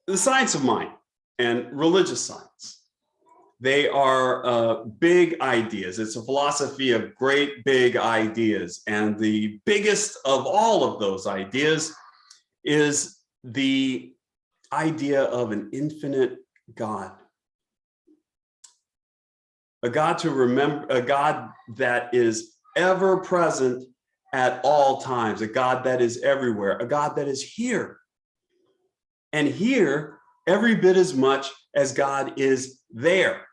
the science of mind and religious science. They are big ideas. It's a philosophy of great big ideas. And the biggest of all of those ideas is the idea of an infinite God. A God to remember, a God that is ever present at all times, a God that is everywhere, a God that is here. And here every bit as much as God is there.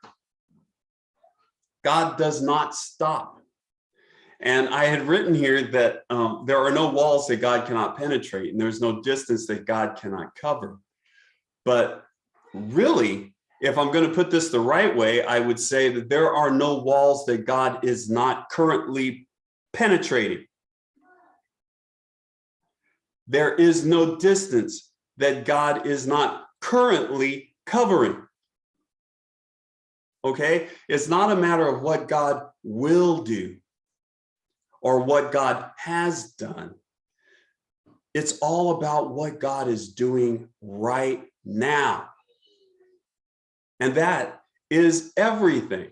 God does not stop. And I had written here that there are no walls that God cannot penetrate, and there's no distance that God cannot cover. But really, if I'm going to put this the right way, I would say that there are no walls that God is not currently penetrating. There is no distance that God is not currently covering. Okay? It's not a matter of what God will do or what God has done. It's all about what God is doing right now. And that is everything.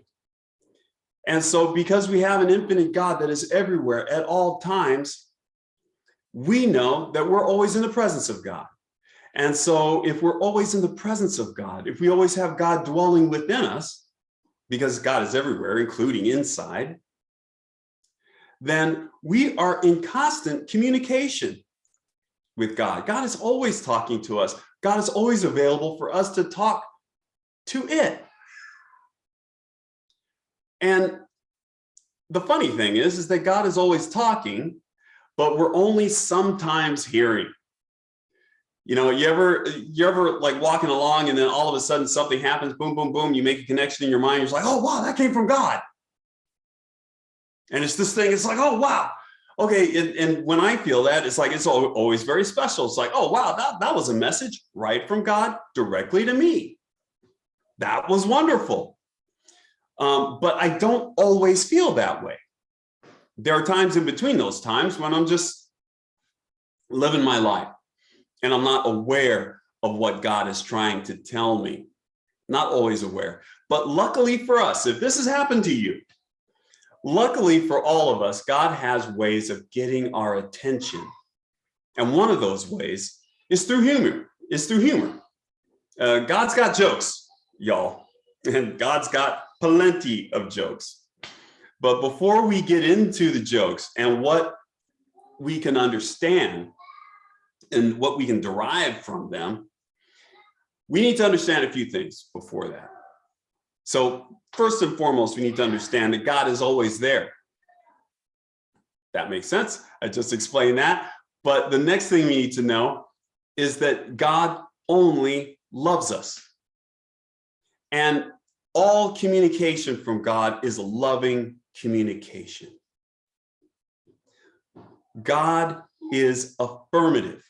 And so because we have an infinite God that is everywhere at all times, we know that we're always in the presence of God. And so if we're always in the presence of God, if we always have God dwelling within us, because God is everywhere, including inside, then we are in constant communication with God. God is always talking to us. God is always available for us to talk to it. And the funny thing is that God is always talking, but we're only sometimes hearing. You know, you ever like walking along and then all of a sudden something happens, boom, boom, boom, you make a connection in your mind, you're like, oh, wow, that came from God. And it's this thing, it's like, oh, wow. Okay, and when I feel that, it's like, it's always very special. It's like, oh, wow, that was a message right from God directly to me. That was wonderful. But I don't always feel that way. There are times in between those times when I'm just living my life and I'm not aware of what God is trying to tell me. Not always aware. But luckily for us, if this has happened to you, luckily for all of us, God has ways of getting our attention. And one of those ways is through humor. God's got jokes, y'all. And God's got plenty of jokes. But before we get into the jokes and what we can understand and what we can derive from them, we need to understand a few things before that. So first and foremost, we need to understand that God is always there. That makes sense. I just explained that. But the next thing we need to know is that God only loves us. And all communication from God is loving communication. God is affirmative.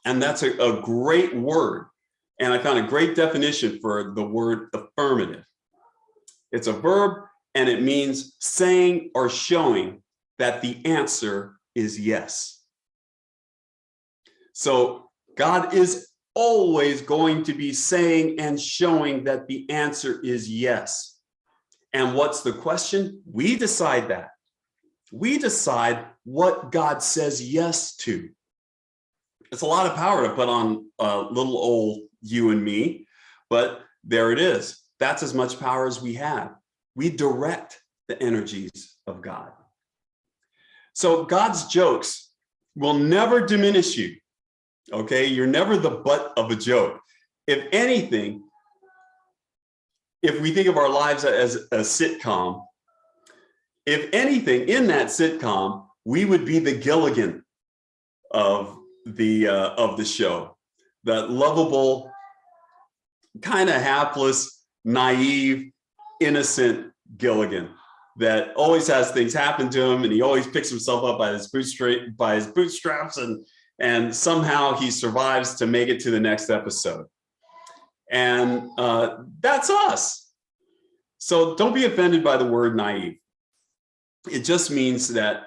And that's a great word. And I found a great definition for the word affirmative. It's a verb and it means saying or showing that the answer is yes. So God is always going to be saying and showing that the answer is yes. And what's the question? We decide that. We decide what God says yes to. It's a lot of power to put on little old you and me, but there it is. That's as much power as we have. We direct the energies of God. So God's jokes will never diminish you. Okay, you're never the butt of a joke. If anything, if we think of our lives as a sitcom, if anything in that sitcom, we would be the Gilligan of the show. That lovable, kind of hapless, naive, innocent Gilligan that always has things happen to him and he always picks himself up by his bootstraps and somehow he survives to make it to the next episode. And that's us. So don't be offended by the word naive. It just means that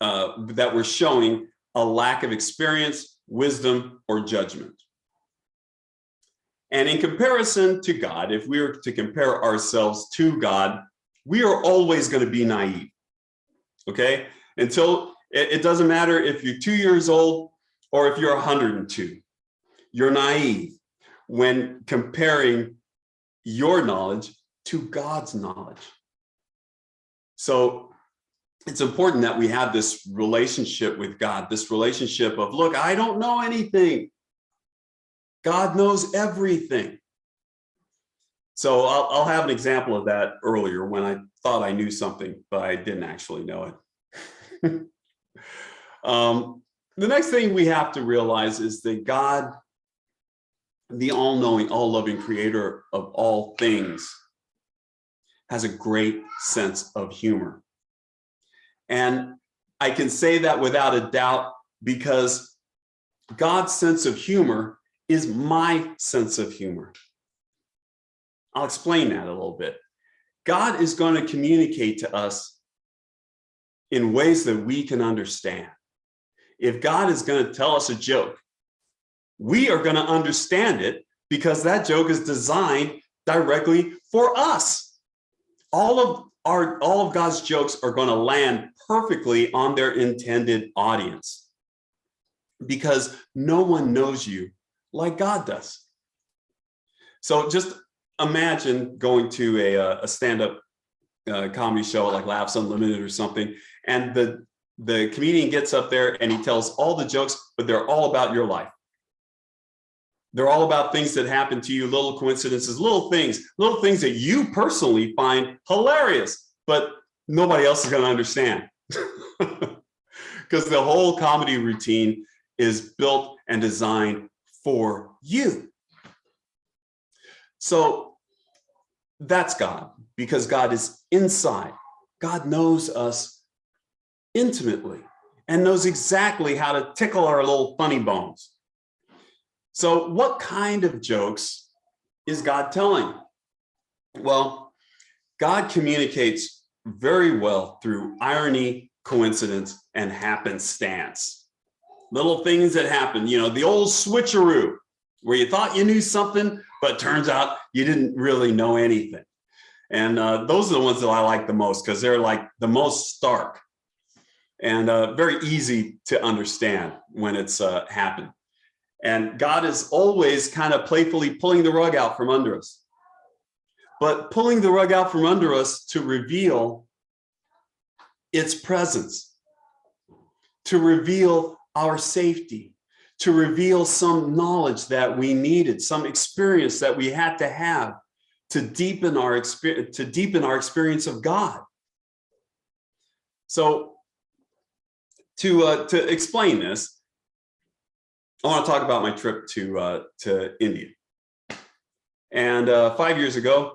that we're showing a lack of experience wisdom, or judgment. And in comparison to God, if we were to compare ourselves to God, we are always going to be naive. Okay? Until it doesn't matter if you're 2 years old or if you're 102. You're naive when comparing your knowledge to God's knowledge. So it's important that we have this relationship with God, this relationship of, look, I don't know anything. God knows everything. So I'll have an example of that earlier when I thought I knew something, but I didn't actually know it. The next thing we have to realize is that God, the all-knowing, all-loving creator of all things, has a great sense of humor. And I can say that without a doubt because God's sense of humor is my sense of humor. I'll explain that a little bit. God is going to communicate to us in ways that we can understand. If God is going to tell us a joke, we are going to understand it because that joke is designed directly for us. All of God's jokes are going to land perfectly on their intended audience because no one knows you like God does. So just imagine going to a stand-up comedy show like Laughs Unlimited or something, and the comedian gets up there and he tells all the jokes, but they're all about your life. They're all about things that happen to you, little coincidences, little things that you personally find hilarious, but nobody else is going to understand. Because the whole comedy routine is built and designed for you. So that's God, because God is inside. God knows us intimately and knows exactly how to tickle our little funny bones. So what kind of jokes is God telling? Well, God communicates very well through irony, coincidence, and happenstance. Little things that happen, the old switcheroo, where you thought you knew something, but turns out you didn't really know anything. And those are the ones that I like the most because they're like the most stark and very easy to understand when it's happened. And God is always kind of playfully pulling the rug out from under us. But pulling the rug out from under us to reveal its presence, to reveal our safety, to reveal some knowledge that we needed, some experience that we had to have to deepen our experience of God. So to explain this, I want to talk about my trip to India. And 5 years ago, I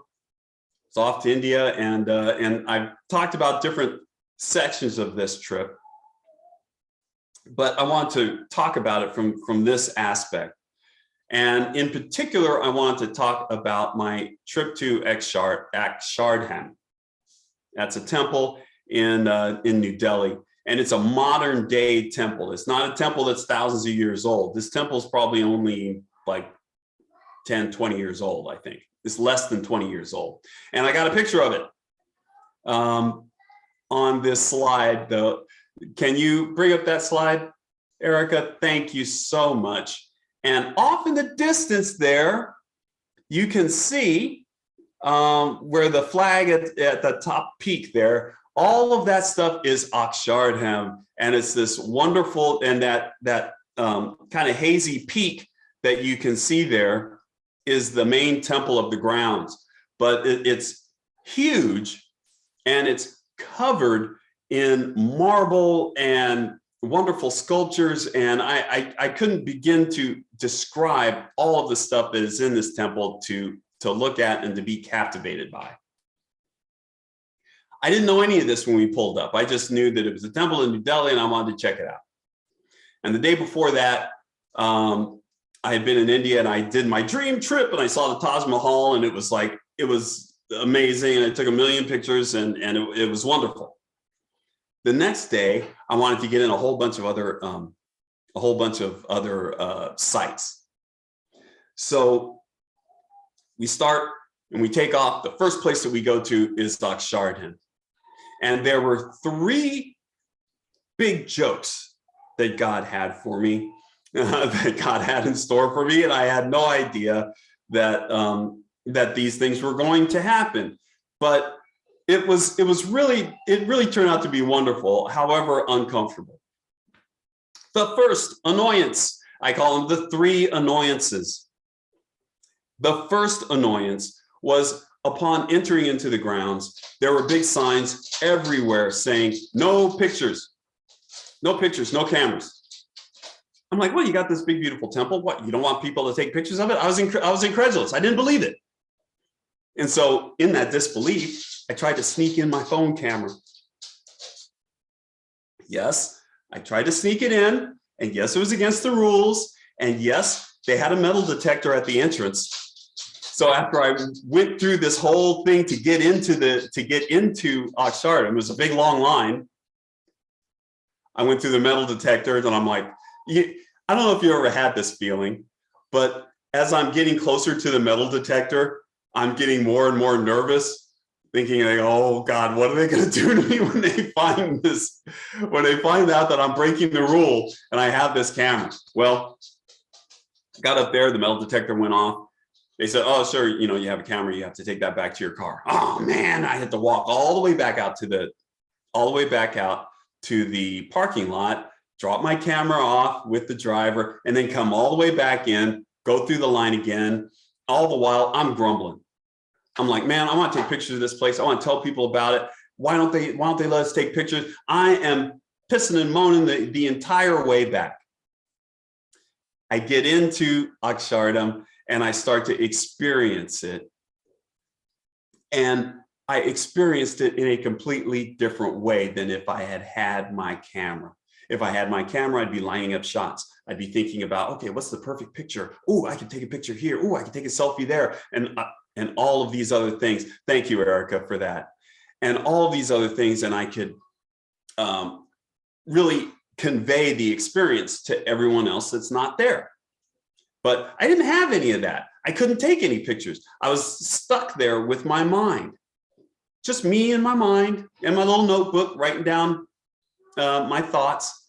was off to India, and I've talked about different sections of this trip, but I want to talk about it from this aspect. And in particular, I want to talk about my trip to Akshardham. That's a temple in New Delhi. And it's a modern day temple. It's not a temple that's thousands of years old. This temple is probably only like 10, 20 years old, I think. It's less than 20 years old. And I got a picture of it on this slide, though. Can you bring up that slide, Erica? Thank you so much. And off in the distance there, you can see where the flag at the top peak there, all of that stuff is Akshardham, and it's this wonderful, and that kind of hazy peak that you can see there is the main temple of the grounds. But it's huge, and it's covered in marble and wonderful sculptures, and I couldn't begin to describe all of the stuff that is in this temple to look at and to be captivated by. I didn't know any of this when we pulled up. I just knew that it was a temple in New Delhi and I wanted to check it out. And the day before that, I had been in India and I did my dream trip and I saw the Taj Mahal, and it was amazing. And I took a million pictures and it was wonderful. The next day, I wanted to get in a whole bunch of other a whole bunch of other sites. So we start and we take off. The first place that we go to is Akshardhan. And there were 3 big jokes that God had for me, that God had in store for me. And I had no idea that, that these things were going to happen. But it really turned out to be wonderful, however uncomfortable. The first annoyance, I call them the 3 annoyances. The first annoyance was upon entering into the grounds, there were big signs everywhere saying, no pictures, no pictures, no cameras. I'm like, well, you got this big, beautiful temple. What, you don't want people to take pictures of it? I was incredulous. I didn't believe it. And so in that disbelief, I tried to sneak in my phone camera. Yes, I tried to sneak it in. And yes, it was against the rules. And yes, they had a metal detector at the entrance. So after I went through this whole thing to get into Akshardhan, it was a big long line. I went through the metal detector and I'm like, I don't know if you ever had this feeling, but as I'm getting closer to the metal detector, I'm getting more and more nervous, thinking like, oh God, what are they going to do to me when they find this, when they find out that I'm breaking the rule and I have this camera? Well, I got up there, the metal detector went off. They said, oh, sure, you have a camera, you have to take that back to your car. Oh man, I had to walk all the way back out to the parking lot, drop my camera off with the driver, and then come all the way back in, go through the line again. All the while I'm grumbling. I'm like, man, I want to take pictures of this place. I want to tell people about it. Why don't they let us take pictures? I am pissing and moaning the entire way back. I get into Akshardhan and I start to experience it. And I experienced it in a completely different way than if I had had my camera. If I had my camera, I'd be lining up shots. I'd be thinking about, okay, what's the perfect picture? Oh, I can take a picture here. Oh, I can take a selfie there. And all of these other things. Thank you, Erica, for that. And all of these other things. And I could really convey the experience to everyone else that's not there. But I didn't have any of that. I couldn't take any pictures. I was stuck there with my mind. Just me and my mind and my little notebook writing down my thoughts.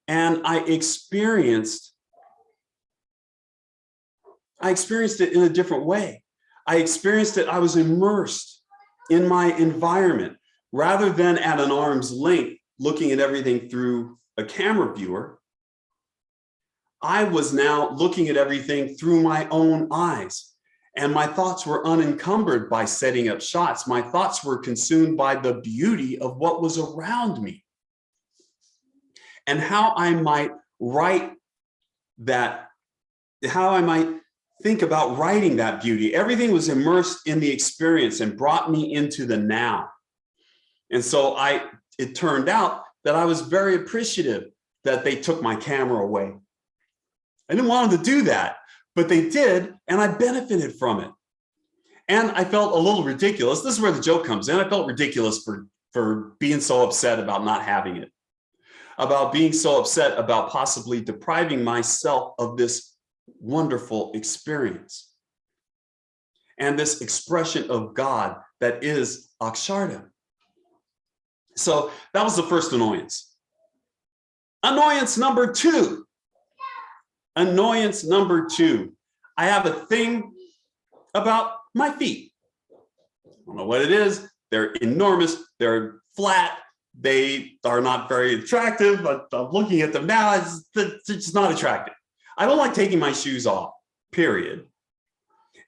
And I experienced it in a different way. I experienced it, I was immersed in my environment rather than at an arm's length looking at everything through a camera viewer. I was now looking at everything through my own eyes, and my thoughts were unencumbered by setting up shots. My thoughts were consumed by the beauty of what was around me and how I might write that, how I might think about writing that beauty. Everything was immersed in the experience and brought me into the now. And so it turned out that I was very appreciative that they took my camera away. I didn't want them to do that, but they did, and I benefited from it. And I felt a little ridiculous. This is where the joke comes in. I felt ridiculous for being so upset about not having it, about being so upset about possibly depriving myself of this wonderful experience and this expression of God that is Akshardhan. So that was the first annoyance. Annoyance number 2. Annoyance number 2. I have a thing about my feet. I don't know what it is. They're enormous. They're flat. They are not very attractive. But I'm looking at them now. It's just not attractive. I don't like taking my shoes off, period.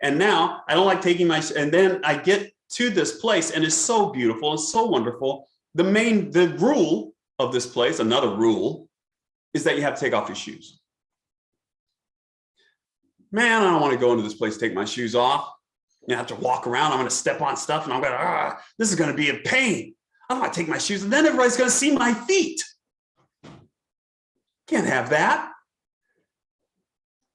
And now I don't like taking and then I get to this place and it's so beautiful and so wonderful. The rule of this place, another rule, is that you have to take off your shoes. Man, I don't want to go into this place, take my shoes off. I have to walk around. I'm going to step on stuff and I'm going to, this is going to be a pain. I don't want to take my shoes and then everybody's going to see my feet. Can't have that.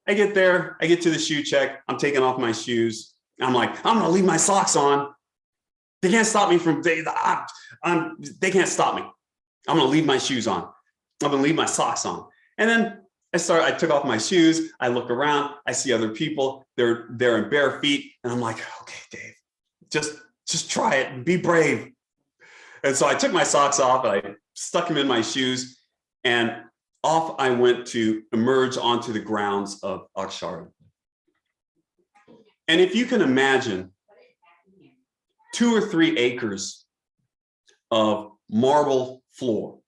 I get there, I get to the shoe check. I'm taking off my shoes. I'm like, I'm going to leave my socks on. They can't stop me they can't stop me. I'm going to leave my shoes on. I'm going to leave my socks on. And then I took off my shoes. I look around. I see other people. They're in bare feet. And I'm like, okay, Dave, just try it and be brave. And so I took my socks off and I stuck them in my shoes, and off I went to emerge onto the grounds of Akshara. And if you can imagine 2 or 3 acres of marble floor,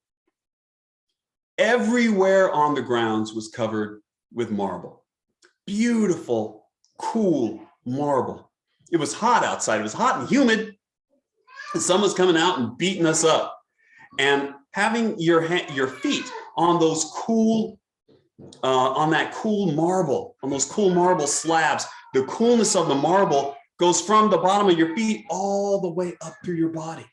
everywhere on the grounds was covered with marble. Beautiful, cool marble. It was hot outside. It was hot and humid. The sun was coming out and beating us up. And having your feet on those cool, on that cool marble, on those cool marble slabs, the coolness of the marble goes from the bottom of your feet all the way up through your body.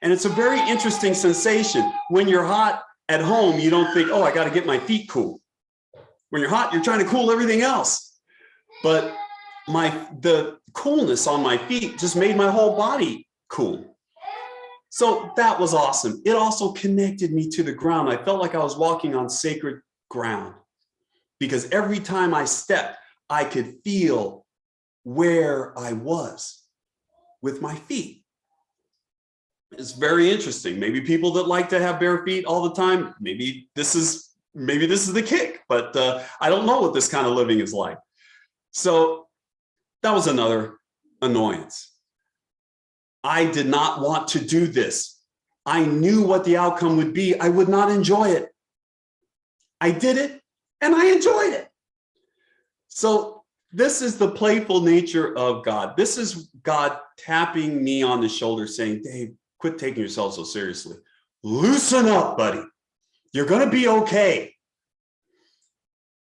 And it's a very interesting sensation. When you're hot at home, you don't think, oh, I got to get my feet cool. When you're hot, you're trying to cool everything else. But the coolness on my feet just made my whole body cool. So that was awesome. It also connected me to the ground. I felt like I was walking on sacred ground, because every time I stepped, I could feel where I was with my feet. It's very interesting. Maybe people that like to have bare feet all the time, maybe this is the kick, but I don't know what this kind of living is like. So that was another annoyance. I did not want to do this. I knew what the outcome would be. I would not enjoy it. I did it and I enjoyed it. So this is the playful nature of God. This is God tapping me on the shoulder saying, Dave, quit taking yourself so seriously. Loosen up, buddy. You're going to be okay.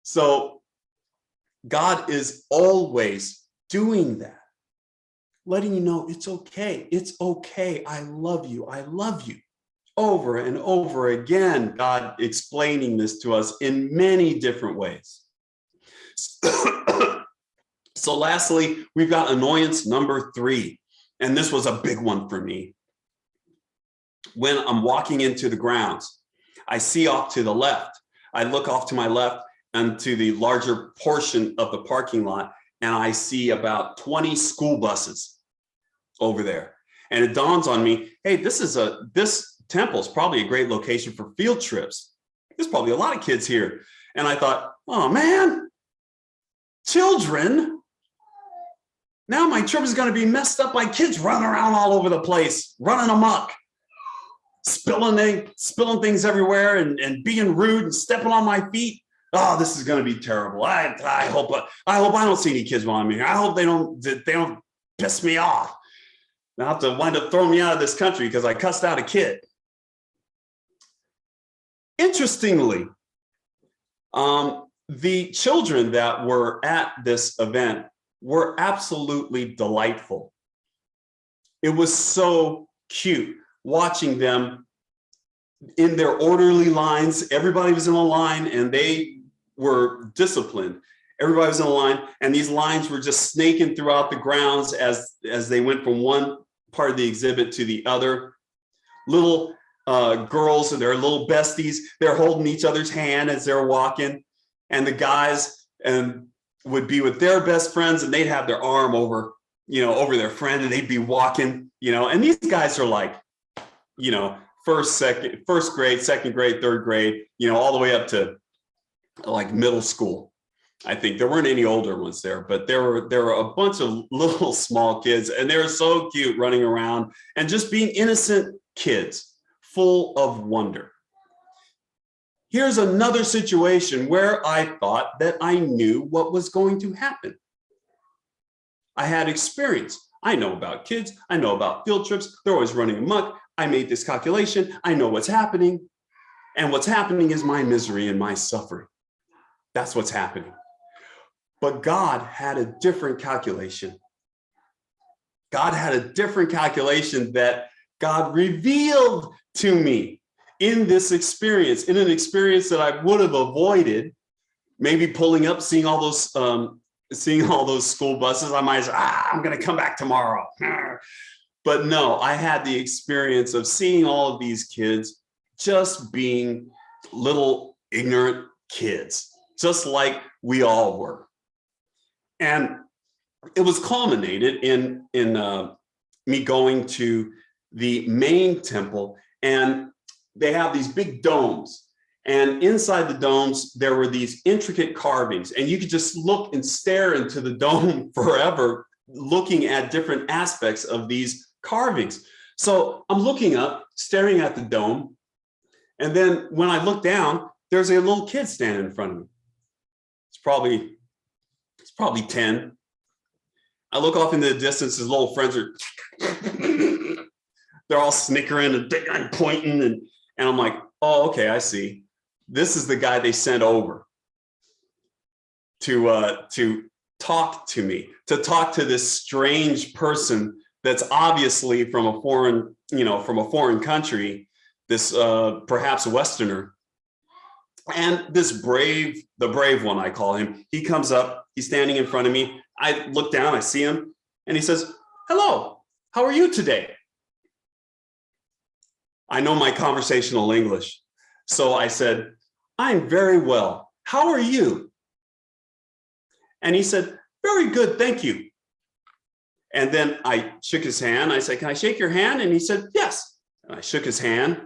So God is always doing that, letting you know it's okay. It's okay. I love you. I love you. Over and over again, God explaining this to us in many different ways. So lastly, we've got annoyance number 3. And this was a big one for me. When I'm walking into the grounds, I see off to the left. I look off to my left and to the larger portion of the parking lot, and I see about 20 school buses over there. And it dawns on me, hey, this temple is probably a great location for field trips. There's probably a lot of kids here. And I thought, oh man, children. Now my trip is going to be messed up by kids running around all over the place, running amok, spilling things everywhere and being rude and stepping on my feet. Oh, this is going to be terrible. I hope I don't see any kids while I'm here. I hope they don't piss me off. They'll have to wind up throwing me out of this country because I cussed out a kid. Interestingly, the children that were at this event were absolutely delightful. It was so cute watching them in their orderly lines. Everybody was in a line and they were disciplined. Everybody was in a line, and these lines were just snaking throughout the grounds as they went from one part of the exhibit to the other. Little girls and their little besties, they're holding each other's hand as they're walking, and the guys would be with their best friends, and they'd have their arm over their friend, and they'd be walking, and these guys are like, first grade, second grade, third grade, all the way up to like middle school. I think there weren't any older ones there, but there were a bunch of little small kids, and they were so cute running around and just being innocent kids, full of wonder. Here's another situation where I thought that I knew what was going to happen. I had experience. I know about kids. I know about field trips. They're always running amok. I made this calculation. I know what's happening. And what's happening is my misery and my suffering. That's what's happening. But God had a different calculation. God had a different calculation that God revealed to me in this experience, in an experience that I would have avoided, maybe pulling up, seeing all those school buses. I might say, I'm going to come back tomorrow. But no, I had the experience of seeing all of these kids just being little ignorant kids, just like we all were. And it was culminated in me going to the main temple, and they have these big domes. And inside the domes, there were these intricate carvings, and you could just look and stare into the dome forever, looking at different aspects of these carvings. So I'm looking up, staring at the dome, and then when I look down, there's a little kid standing in front of me. It's probably 10. I look off into the distance, his little friends are, they're all snickering and pointing, and I'm like, oh, okay, I see. This is the guy they sent over to talk to me, to talk to this strange person that's obviously from a foreign country, this perhaps a Westerner. And the brave one, I call him, he comes up, he's standing in front of me. I look down, I see him, and he says, hello, how are you today? I know my conversational English. So I said, I'm very well. How are you? And he said, very good, thank you. And then I shook his hand. I said, can I shake your hand? And he said, yes. And I shook his hand.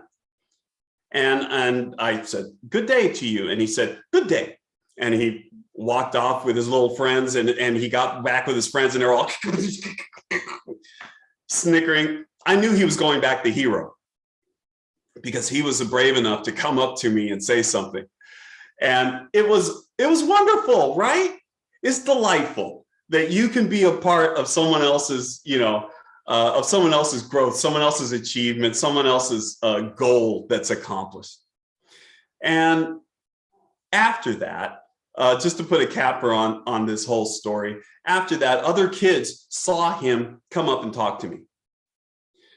And I said, good day to you. And he said, good day. And he walked off with his little friends, and he got back with his friends, and they're all snickering. I knew he was going back the hero, because he was brave enough to come up to me and say something. And it was wonderful, right? It's delightful that you can be a part of someone else's, of someone else's growth, someone else's achievement, someone else's goal that's accomplished. And after that, just to put a capper on this whole story, after that, other kids saw him come up and talk to me.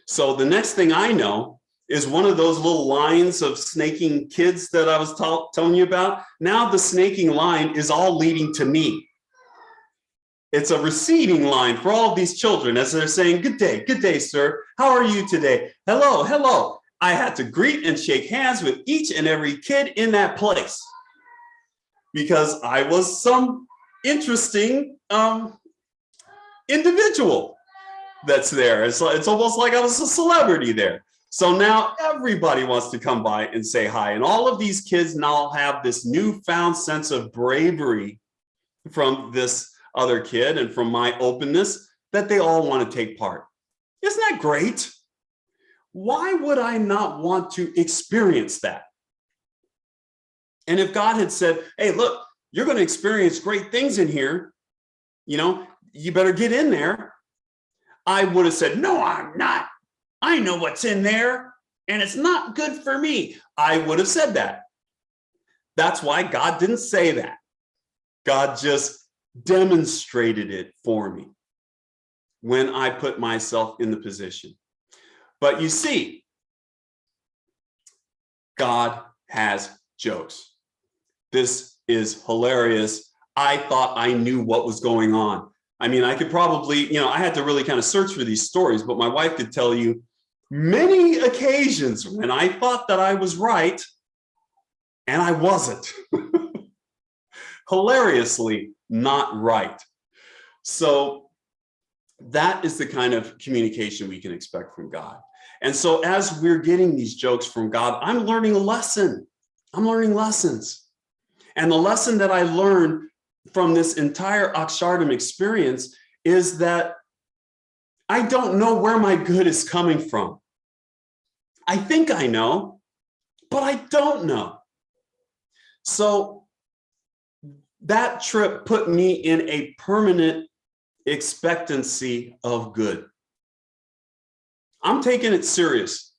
So the next thing I know is one of those little lines of snaking kids that I was telling you about. Now the snaking line is all leading to me. It's a receding line for all of these children as they're saying, good day, sir. How are you today? Hello, hello. I had to greet and shake hands with each and every kid in that place because I was some interesting individual that's there. It's almost like I was a celebrity there. So now everybody wants to come by and say hi. And all of these kids now have this newfound sense of bravery from this other kid and from my openness that they all want to take part. Isn't that great? Why would I not want to experience that? And if God had said, hey, look, you're going to experience great things in here, you better get in there, I would have said, no, I'm not. I know what's in there, and it's not good for me. I would have said that. That's why God didn't say that. God just demonstrated it for me when I put myself in the position. But you see, God has jokes. This is hilarious. I thought I knew what was going on. I mean, I could probably, I had to really kind of search for these stories, but my wife could tell you many occasions when I thought that I was right and I wasn't. Hilariously not right. So that is the kind of communication we can expect from God. And so as we're getting these jokes from God, I'm learning a lesson. I'm learning lessons. And the lesson that I learned from this entire Akshardam experience is that I don't know where my good is coming from. I think I know, but I don't know. So that trip put me in a permanent expectancy of good. I'm taking it serious.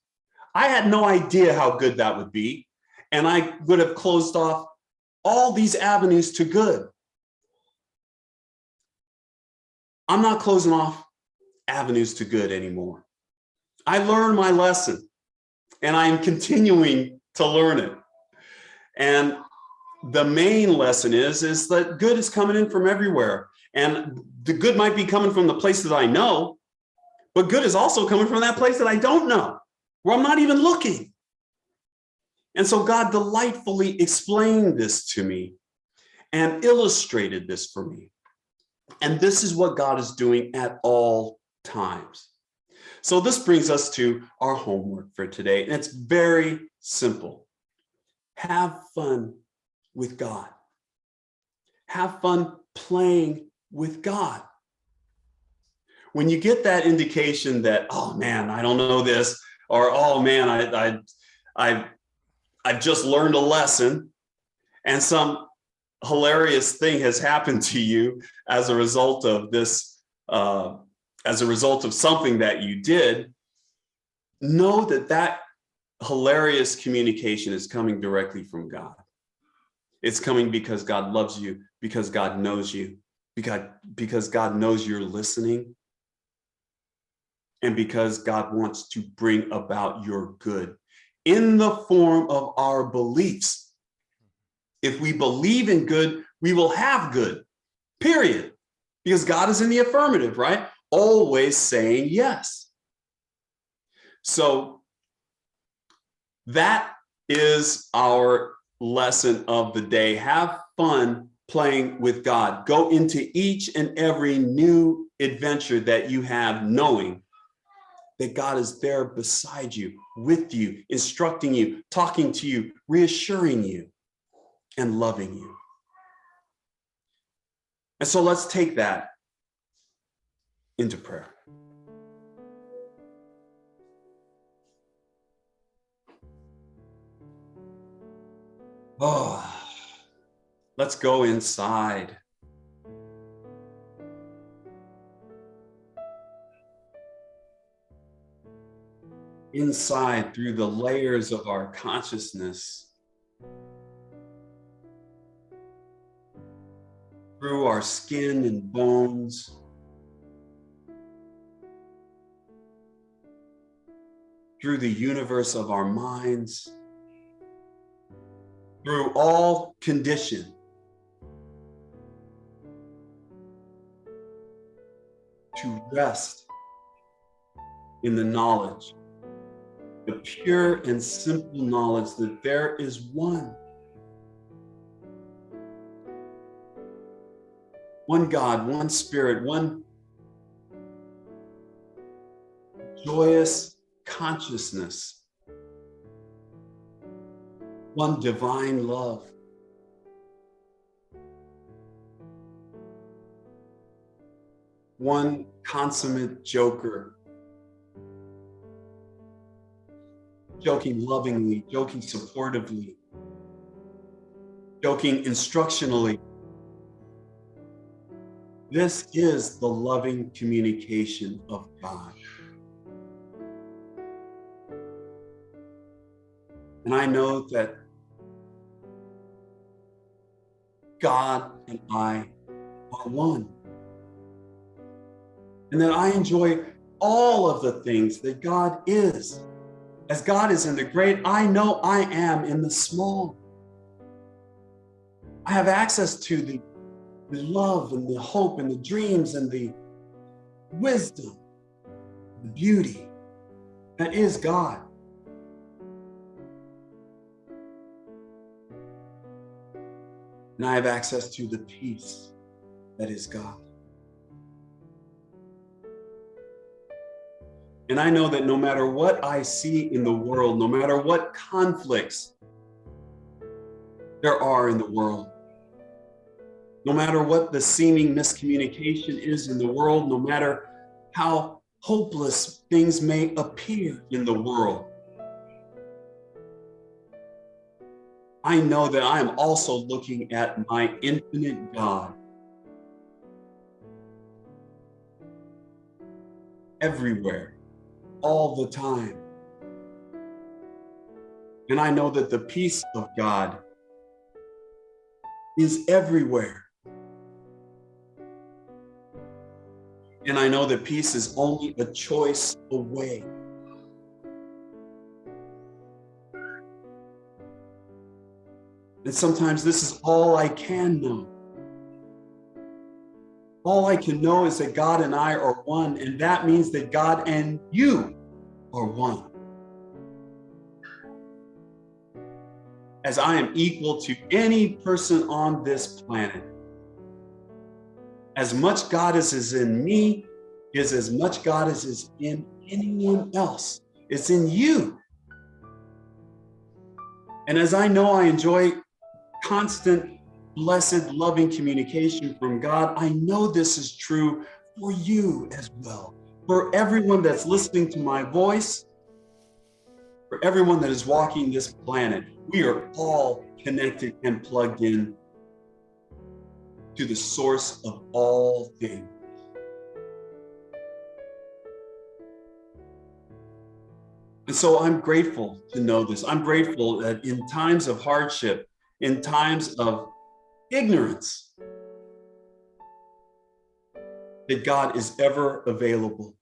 I had no idea how good that would be, and I would have closed off all these avenues to good. I'm not closing off avenues to good anymore. I learned my lesson, and I am continuing to learn it. And the main lesson is that good is coming in from everywhere. And the good might be coming from the place that I know, but good is also coming from that place that I don't know, where I'm not even looking. And so God delightfully explained this to me and illustrated this for me. And this is what God is doing at all times. So this brings us to our homework for today. And it's very simple. Have fun with God. Have fun playing with God. When you get that indication that, oh man, I don't know this, or oh man, I've just learned a lesson, and some hilarious thing has happened to you as a result of this, as a result of something that you did, know that that hilarious communication is coming directly from God. It's coming because God loves you, because God knows you, because God knows you're listening, and because God wants to bring about your good in the form of our beliefs. If we believe in good, we will have good, period. Because God is in the affirmative, right? Always saying yes. So that is our lesson of the day. Have fun playing with God. Go into each and every new adventure that you have, knowing that God is there beside you, with you, instructing you, talking to you, reassuring you, and loving you. And so let's take that into prayer. Oh, let's go inside. Inside through the layers of our consciousness, through our skin and bones, through the universe of our minds, through all condition, to rest in the knowledge, the pure and simple knowledge that there is one God, one Spirit, one joyous consciousness, one divine love. One consummate joker, joking lovingly, joking supportively, joking instructionally. This is the loving communication of God. And I know that God and I are one. And that I enjoy all of the things that God is. As God is in the great, I know I am in the small. I have access to the love and the hope and the dreams and the wisdom, the beauty that is God. And I have access to the peace that is God. And I know that no matter what I see in the world, no matter what conflicts there are in the world, no matter what the seeming miscommunication is in the world, no matter how hopeless things may appear in the world, I know that I am also looking at my infinite God everywhere, all the time. And I know that the peace of God is everywhere. And I know that peace is only a choice away. And sometimes this is all I can know. All I can know is that God and I are one, and that means that God and you are one. as I am equal to any person on this planet. As much God as is in me is as much God as is in anyone else. It's in you. And as I know I enjoy constant, blessed, loving communication from God, I know this is true for you as well. For everyone that's listening to my voice, for everyone that is walking this planet, we are all connected and plugged in to the source of all things. And so I'm grateful to know this. I'm grateful that in times of hardship, in times of ignorance, that God is ever available,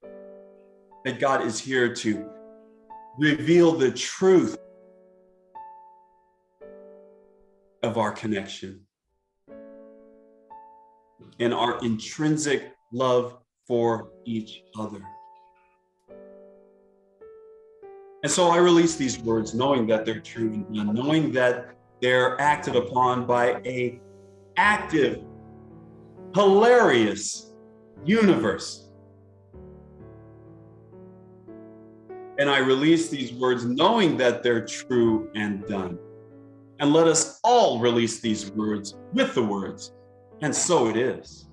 that God is here to reveal the truth of our connection and our intrinsic love for each other. And so I release these words knowing that they're true, and knowing that they're acted upon by an active, hilarious universe. And I release these words knowing that they're true and done. And let us all release these words with the words, and so it is.